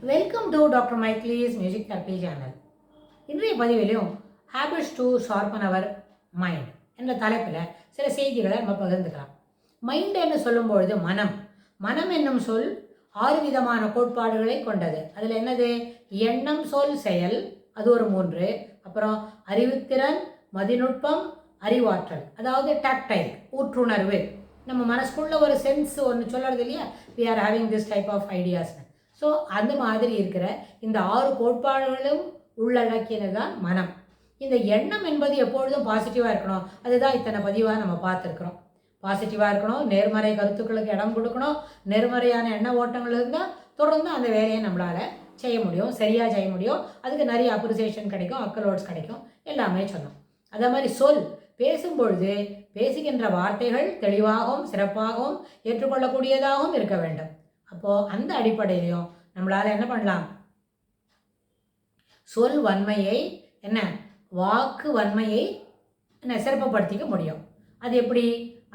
Welcome to doctor மைக்லீஸ் music therapy channel. இன்றைய பதிவிலையும் habits to sharpen our mind என்ற தலைப்பில் சில செய்திகளை நம்ம பகிர்ந்துக்கலாம். மைண்டுன்னு சொல்லும்பொழுது மனம் என்னும் சொல் 6 விதமான கோட்பாடுகளை கொண்டது. அதில் என்னது? எண்ணம், சொல், செயல், அது ஒரு 3. அப்புறம் அறிவுத்திறன், மதிநுட்பம், அறிவாற்றல், அதாவது டாக்டைல், ஊற்றுணர்வு. நம்ம மனசுக்குள்ள ஒரு சென்ஸ் ஒன்று சொல்கிறது இல்லையா, we are having this type of ideas. So அந்த மாதிரி இருக்கிற இந்த 6 கோட்பாடுகளும் உள்ளடக்கியது தான் மனம். இந்த எண்ணம் என்பது எப்பொழுதும் பாசிட்டிவாக இருக்கணும். அதுதான் இத்தனை பதிவாக நம்ம பார்த்துருக்குறோம். பாசிட்டிவாக இருக்கணும், நேர்மறை கருத்துக்களுக்கு இடம் கொடுக்கணும், நேர்மறையான எண்ண ஓட்டங்கள் இருந்தால் தொடர்ந்து அந்த வேலையை நம்மளால் செய்ய முடியும், சரியாக செய்ய முடியும். அதுக்கு நிறைய அப்ரிசியேஷன் கிடைக்கும், அக்கலோட்ஸ் கிடைக்கும், எல்லாமே சொன்னோம். அதே மாதிரி சொல், பேசும்பொழுது பேசுகின்ற வார்த்தைகள் தெளிவாகவும் சிறப்பாகவும் ஏற்றுக்கொள்ளக்கூடியதாகவும் இருக்க வேண்டும். அப்போது அந்த அடிப்படையிலையும் நம்மளால் என்ன பண்ணலாம்? சொல் வன்மையை வாக்கு வன்மையை சிறப்புப்படுத்திக்க முடியும். அது எப்படி?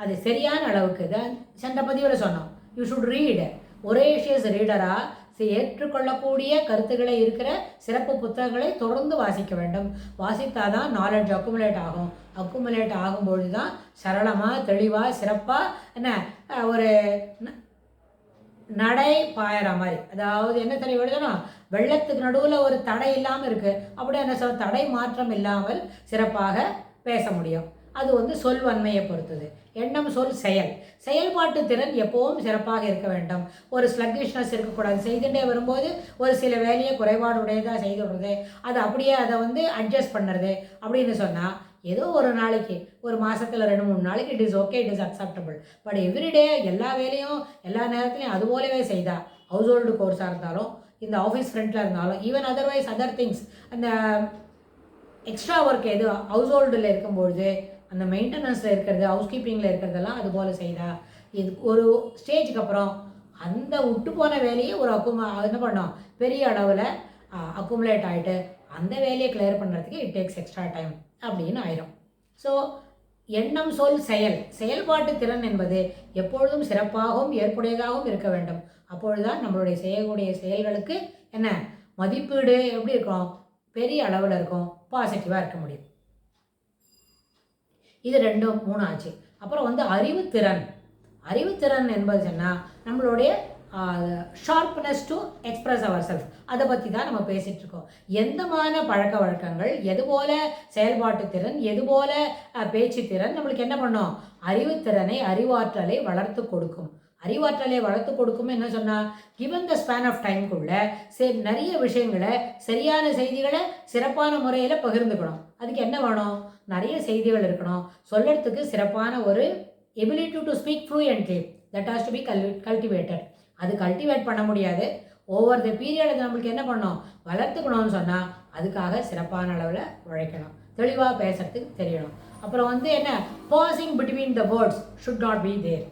அது சரியான அளவுக்கு தான் சென்ற பதிவில் சொன்னோம். You should read. ஒரேஷியஸ் ரீடராக ஏற்றுக்கொள்ளக்கூடிய கருத்துக்களை இருக்கிற சிறப்பு புத்தகங்களை தொடர்ந்து வாசிக்க வேண்டும். வாசித்தால் தான் நாலேஜ் அக்குமுலேட் ஆகும். அக்குமுலேட் ஆகும்பொழுது தான் சரளமாக தெளிவாக சிறப்பாக ஒரு நடை பாயிற மாதிரி. அதாவது என்ன தெரிய வருதுன்னா, வெள்ளத்துக்கு நடுவில் ஒரு தடை இல்லாமல் இருக்குது. அப்படியே என்ன சொல்ல, தடை மாற்றம் இல்லாமல் சிறப்பாக பேச முடியும். அது சொல் வன்மையை பொறுத்தது. எண்ணம், சொல், செயல்பாட்டு திறன் எப்பவும் சிறப்பாக இருக்க வேண்டும். ஒரு ஸ்லக்கிஷ்னஸ் இருக்கக்கூடாது. செய்துட்டே வரும்போது ஒரு சில வேலையை குறைபாடு உடையதாக செய்து விடுறது, அது அப்படியே அதை அட்ஜஸ்ட் பண்ணுறது அப்படின்னு சொன்னால், ஏதோ ஒரு நாளைக்கு, ஒரு மாதத்தில் 2-3 நாளைக்கு it is okay, it is acceptable. But everyday எல்லா வேலையும் எல்லா நேரத்துலையும் அது போலவே செய்தால், ஹவுஸ் ஹோல்டு கோர்ஸாக இருந்தாலும், இந்த ஆஃபீஸ் ஃப்ரண்ட்டில் இருந்தாலும், ஈவன் அதர்வைஸ் அதர் திங்ஸ், அந்த எக்ஸ்ட்ரா ஒர்க் எது ஹவுஸ் ஹோல்டில் இருக்கும்பொழுது அந்த மெயின்டெனன்ஸில் இருக்கிறது, ஹவுஸ் கீப்பிங்கில் இருக்கிறதெல்லாம் அது போல் செய்தால், இது ஒரு ஸ்டேஜுக்கு அப்புறம் அந்த விட்டு போன வேலையை என்ன பண்ணோம், பெரிய அளவில் அக்குமுலேட் ஆகிட்டு அந்த வேலையை கிளியர் பண்ணுறதுக்கு இட் டேக்ஸ் எக்ஸ்ட்ரா டைம் அப்படின்னு ஆயிரும். ஸோ எண்ணம், சொல், செயல்பாட்டு திறன் என்பது எப்பொழுதும் சிறப்பாகவும் ஏற்புடையதாகவும் இருக்க வேண்டும். அப்பொழுதுதான் நம்மளுடைய செய்யக்கூடிய செயல்களுக்கு மதிப்பீடு எப்படி இருக்கும், பெரிய அளவில் இருக்கும், பாசிட்டிவாக இருக்க முடியும். இது 2, 3 ஆச்சு. அப்புறம் அறிவுத்திறன் என்பது சொன்னால் நம்மளுடைய sharpness to express our self, அதை பற்றி தான் நம்ம பேசிகிட்டு இருக்கோம். எந்தமான பழக்க வழக்கங்கள், எது போல செயல்பாட்டு திறன், எது போல பேச்சு திறன் நம்மளுக்கு என்ன பண்ணும்? அறிவுத்திறனை, அறிவாற்றலை வளர்த்து கொடுக்கும். அறிவாற்றலை வளர்த்து கொடுக்கும் என்ன சொன்னால், கிவன் த ஸ்பேன் ஆஃப் டைம்குள்ள நிறைய விஷயங்களை, சரியான செய்திகளை சிறப்பான முறையில் பகிர்ந்துக்கணும். அதுக்கு என்ன வேணும்? நிறைய செய்திகள் இருக்கணும். சொல்கிறதுக்கு சிறப்பான ஒரு ability to speak fluently, that has to be cultivated. அது கல்டிவேட் பண்ண முடியாது. ஓவர் த பீரியட் அது நம்மளுக்கு என்ன பண்ணணும்? வளர்த்துக்கணும்னு சொன்னால் அதுக்காக சிறப்பான அளவில் உழைக்கணும், தெளிவாக பேசுறதுக்கு தெரியணும். அப்புறம் pausing between the words should not be there.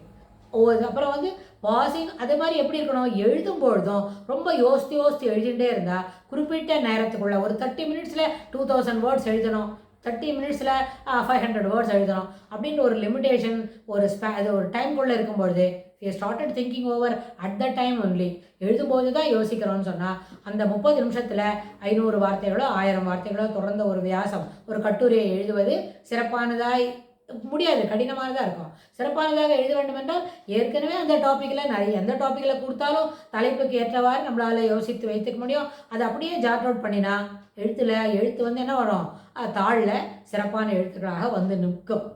அப்புறம் பாசிங் அதே மாதிரி எப்படி இருக்கணும்? எழுதும்பொழுதும் ரொம்ப யோசித்து எழுதிகிட்டே இருந்தால் குறிப்பிட்ட நேரத்துக்குள்ள ஒரு 30 மினிட்ஸில் 2000 வேர்ட்ஸ் எழுதணும், 30 மினிட்ஸில் 500 வேர்ட்ஸ் எழுதணும் அப்படின்ற ஒரு லிமிட்டேஷன், அது ஒரு டைம்குள்ளே இருக்கும்பொழுது we started thinking over at that time only. எழுதும்போது தான் யோசிக்கிறோன்னு சொன்னால் அந்த 30 நிமிஷத்தில் 500 வார்த்தைகளோ 1000 வார்த்தைகளோ தொடர்ந்த ஒரு வியாசம், ஒரு கட்டுரையை எழுதுவது சிறப்பானதாக முடியாது, கடினமானதாக இருக்கும். சிறப்பானதாக எழுத வேண்டும் என்றால் ஏற்கனவே அந்த டாப்பிக்கில் எந்த டாப்பிக்கில் கொடுத்தாலும் தலைப்புக்கு ஏற்றவாறு நம்மளால் யோசித்து வைத்துக்க முடியும். அதை அப்படியே ஜாட் அவுட் பண்ணினா எழுத்து என்ன வரும்? தாளில் சிறப்பான எழுத்துக்களாக நிற்கும்.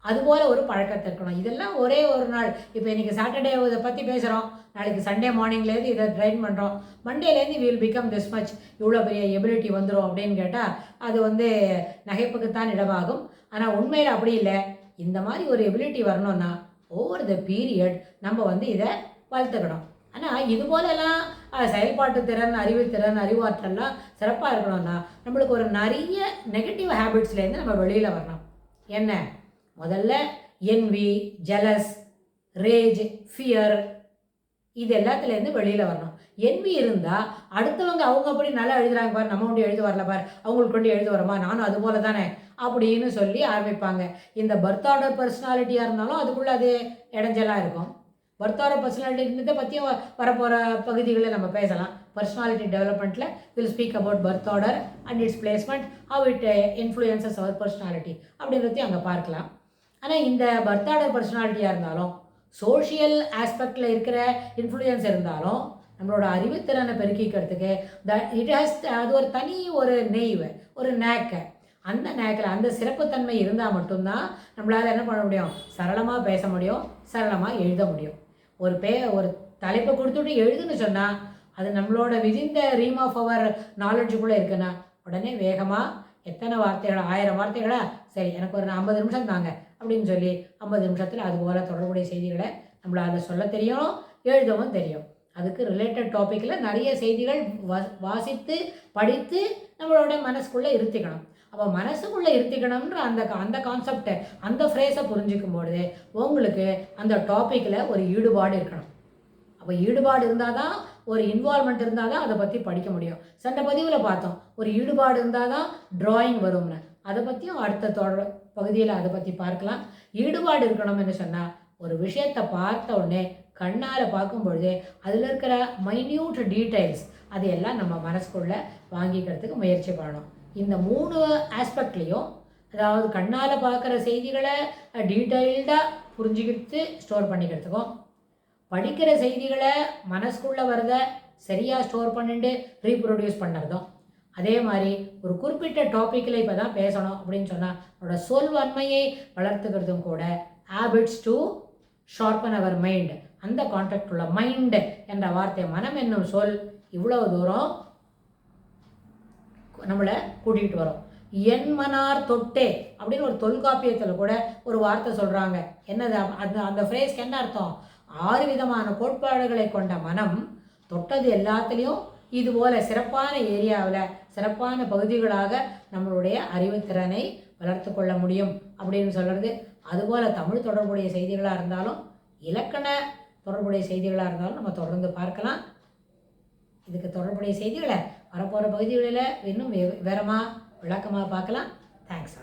அதுபோல் ஒரு பழக்கத்தை இருக்கணும். இதெல்லாம் ஒரே ஒரு நாள். இப்போ இன்றைக்கி சாட்டர்டே இதை பற்றி பேசுகிறோம், நாளைக்கு சண்டே மார்னிங்லேருந்து இதை ட்ரைன் பண்ணுறோம், மண்டேலேருந்து வில் பிகம் திஸ் மச், இவ்வளோ பெரிய எபிலிட்டி வந்துடும் அப்படின்னு கேட்டால் அது நகைப்புக்குத்தான் இடமாகும். ஆனால் உண்மையில் அப்படி இல்லை. இந்த மாதிரி ஒரு எபிலிட்டி வரணும்னா ஓவர் த பீரியட் நம்ம இதை வளர்த்துக்கணும். ஆனால் இது போலெல்லாம் செயல்பாட்டு திறன், அறிவுத்திறன், அறிவாற்றல்லாம் சிறப்பாக இருக்கணும்னா நம்மளுக்கு ஒரு நிறைய நெகட்டிவ் ஹேபிட்ஸ்லேருந்து நம்ம வெளியில் வரணும். என்ன? முதல்ல என்வி, ஜெலஸ், ரேஜ், ஃபியர், இது எல்லாத்துலேருந்து வெளியில் வரணும். என்வி இருந்தால் அடுத்தவங்க அவங்க அப்படி நல்லா எழுதுறாங்க பார், நம்ம கொண்டு எழுத வரல பார், அவங்களுக்கு கொண்டு எழுத வரமா, நானும் அது போல தானே அப்படின்னு சொல்லி ஆரம்பிப்பாங்க. இந்த பர்த் ஆர்டர் பர்சனாலிட்டியாக இருந்தாலும் அதுக்குள்ளே அது இடைஞ்சலாக இருக்கும். பர்த் ஆர்டர் பர்சனாலிட்டி இருந்ததை பற்றியும் வரப்போகிற பகுதிகளில் நம்ம பேசலாம். பர்சனாலிட்டி டெவலப்மெண்ட்டில் we'll speak about birth order and its placement, how it influences our personality அப்படின்றதையும் அங்கே பார்க்கலாம். ஆனால் இந்த பர்த் ஆர்டர் பர்சனாலிட்டியாக இருந்தாலும் சோஷியல் ஆஸ்பெக்டில் இருக்கிற இன்ஃப்ளூயன்ஸ் இருந்தாலும் நம்மளோட அறிவுத்திறனை பெருக்கிக்கிறதுக்கு அது ஒரு தனி ஒரு நெய்வு, ஒரு நேக்கை, அந்த நேக்கில் அந்த சிறப்புத்தன்மை இருந்தால் மட்டும்தான் நம்மளால் என்ன பண்ண முடியும், சரளமாக பேச முடியும், சரளமாக எழுத முடியும். ஒரு தலைப்பை கொடுத்துட்டு எழுதுன்னு சொன்னால் அது நம்மளோட விதிந்த ரீம் ஆஃப் அவர் நாலெட்ஜுக்குள்ளே இருக்குன்னா உடனே வேகமாக எத்தனை வார்த்தைகளா, 1000 வார்த்தைகளா, சரி எனக்கு ஒரு 50 நிமிஷம் தாங்க அப்படின்னு சொல்லி 50 நிமிஷத்தில் அதுபோல் தொடர்புடைய செய்திகளை நம்மளால் சொல்ல தெரியும், எழுதவும் தெரியும். அதுக்கு ரிலேட்டட் டாப்பிக்கில் நிறைய செய்திகள் வாசித்து படித்து நம்மளோட மனசுக்குள்ளே இருத்திக்கணும். அப்போ மனசுக்குள்ளே இருத்திக்கணும்ன்ற அந்த கான்செப்டை, அந்த ஃப்ரேஸை புரிஞ்சிக்கும்போது உங்களுக்கு அந்த டாப்பிக்கில் ஒரு ஈடுபாடு இருக்கணும். அப்போ ஈடுபாடு இருந்தால் தான், ஒரு இன்வால்மெண்ட் இருந்தால் தான் அதை பற்றி படிக்க முடியும். சென்ற பதிவில் பார்த்தோம், ஒரு ஈடுபாடு இருந்தால் தான் ட்ராயிங் வரும்னு. அதை பற்றியும் அடுத்த பகுதியில் அதை பற்றி பார்க்கலாம். ஈடுபாடு இருக்கணும்னு சொன்னால் ஒரு விஷயத்தை பார்த்த உடனே கண்ணால் பார்க்கும்பொழுது அதில் இருக்கிற மைன்யூட் டீட்டெயில்ஸ் அதையெல்லாம் நம்ம மனசுக்குள்ளே வாங்கிக்கிறதுக்கு முயற்சி பண்ணணும். இந்த 3 ஆஸ்பெக்ட்லேயும், அதாவது கண்ணால் பார்க்குற செய்திகளை டீட்டெயில்டாக புரிஞ்சுக்கிட்டு ஸ்டோர் பண்ணிக்கிறதுக்கும், படிக்கிற செய்திகளை மனசுக்குள்ளே வரதை சரியாக ஸ்டோர் பண்ணிட்டு ரீப்ரொடியூஸ் பண்ணுறதும், அதே மாதிரி ஒரு குறிப்பிட்ட டாப்பிக்கில் இப்போ தான் பேசணும் அப்படின்னு சொன்னால் அதோட சொல்வன்மையை வளர்த்துக்கிறதும் கூட habits to sharpen our mind. அந்த கான்டெக்ட் உள்ள மைண்ட் என்ற வார்த்தை, மனம் என்னும் சொல் இவ்வளவு தூரம் நம்மளை கூட்டிகிட்டு வரும். என்மனார் தொட்டே அப்படின்னு ஒரு தொல்காப்பியத்தில் கூட ஒரு வார்த்தை சொல்கிறாங்க. என்னது அந்த ஃப்ரேஸ்க்கு என்ன அர்த்தம்? 6 விதமான கோட்பாடுகளை கொண்ட மனம் தொட்டது எல்லாத்துலேயும் இதுபோல் சிறப்பான ஏரியாவில், சிறப்பான பகுதிகளாக நம்மளுடைய அறிவுத்திறனை வளர்த்து கொள்ள முடியும் அப்படின்னு சொல்கிறது. அதுபோல் தமிழ் தொடர்புடைய செய்திகளாக இருந்தாலும், இலக்கண தொடர்புடைய செய்திகளாக இருந்தாலும் நம்ம தொடர்ந்து பார்க்கலாம். இதுக்கு தொடர்புடைய செய்திகளை வரப்போகிற பகுதிகளில் இன்னும் விவரமாக விளக்கமாக பார்க்கலாம். தேங்க்ஸ்.